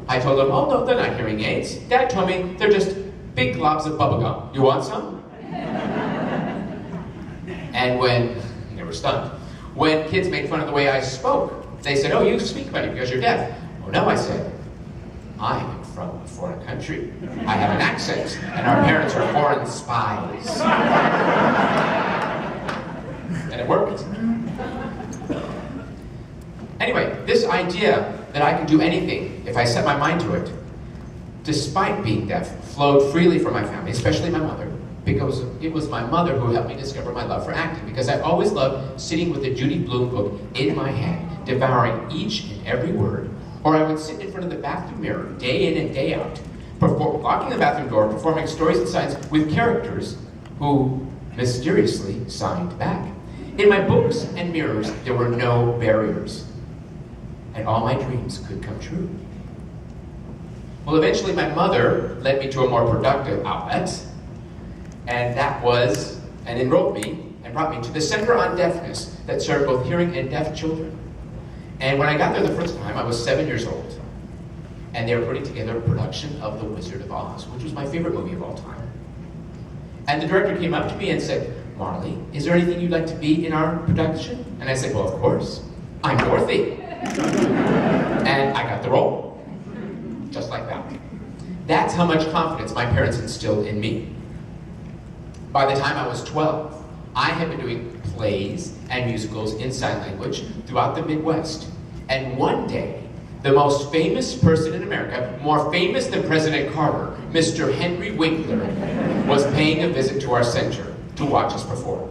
I told him, oh no, they're not hearing aids. Dad told me they're just big globs of bubblegum. You want some? And they were stunned. When kids made fun of the way I spoke, they said, oh, you speak funny because you're deaf. Oh no, I said, I am from a foreign country. I have an accent, and our parents are foreign spies. And it worked. Anyway, this idea that I could do anything if I set my mind to it, despite being deaf, flowed freely from my family, especially my mother, because it was my mother who helped me discover my love for acting, because I always loved sitting with the Judy Blume book in my hand, devouring each and every word, or I would sit in front of the bathroom mirror day in and day out, locking the bathroom door, performing stories and signs with characters who mysteriously signed back. In my books and mirrors, there were no barriers, and all my dreams could come true. Well, eventually my mother led me to a more productive outlet, and enrolled me and brought me to the Center on Deafness that served both hearing and deaf children. And when I got there the first time, I was 7 years old, and they were putting together a production of The Wizard of Oz, which was my favorite movie of all time. And the director came up to me and said, Marley, is there anything you'd like to be in our production? And I said, well, of course, I'm Dorothy. And I got the role, just like that. That's how much confidence my parents instilled in me. By the time I was 12, I had been doing plays and musicals in sign language throughout the Midwest. And one day, the most famous person in America, more famous than President Carter, Mr. Henry Winkler, was paying a visit to our center to watch us perform.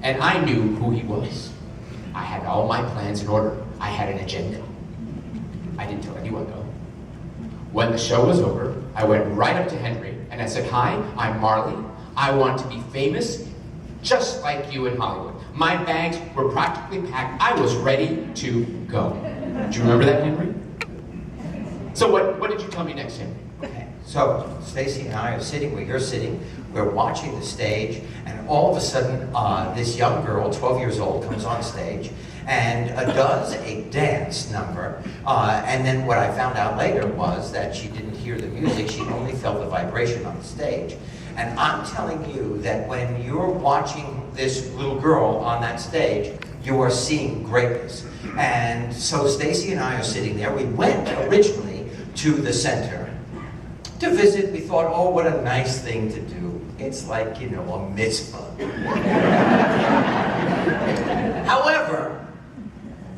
And I knew who he was. I had all my plans in order. I had an agenda. I didn't tell anyone though. When the show was over, I went right up to Henry and I said, hi, I'm Marley. I want to be famous just like you in Hollywood. My bags were practically packed. I was ready to go. Do you remember that, Henry? So what did you tell me next, Henry? Okay. So Stacy and I are sitting where you're sitting. We're watching the stage, and all of a sudden, this young girl, 12 years old, comes on stage and does a dance number. And then what I found out later was that she didn't hear the music, she only felt the vibration on the stage. And I'm telling you that when you're watching this little girl on that stage, you are seeing greatness. And so Stacy and I are sitting there. We went originally to the center to visit. We thought, oh, what a nice thing to do. It's like, you know, a mitzvah. However,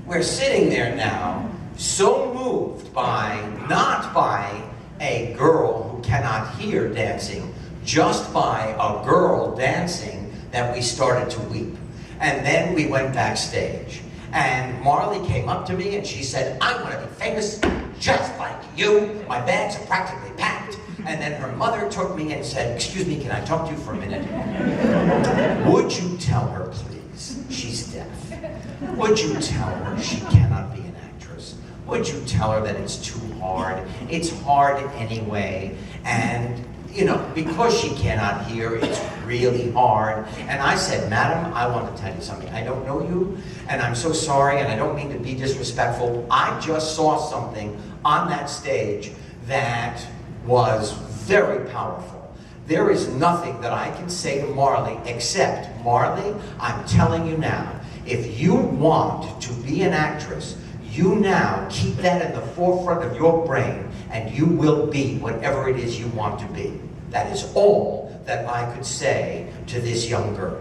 we're sitting there now, so moved not by a girl who cannot hear dancing, just by a girl dancing, that we started to weep. And then we went backstage. And Marley came up to me and she said, I want to be famous just like you. My bags are practically packed. And then her mother took me and said, excuse me, can I talk to you for a minute? Would you tell her, please, she's deaf? Would you tell her she cannot be an actress? Would you tell her that it's too hard? It's hard anyway. And you know, because she cannot hear, it's really hard. And I said, Madam, I want to tell you something. I don't know you, and I'm so sorry, and I don't mean to be disrespectful. I just saw something on that stage that was very powerful. There is nothing that I can say to Marley except, Marley, I'm telling you now, if you want to be an actress, you now keep that in the forefront of your brain, and you will be whatever it is you want to be. That is all that I could say to this young girl.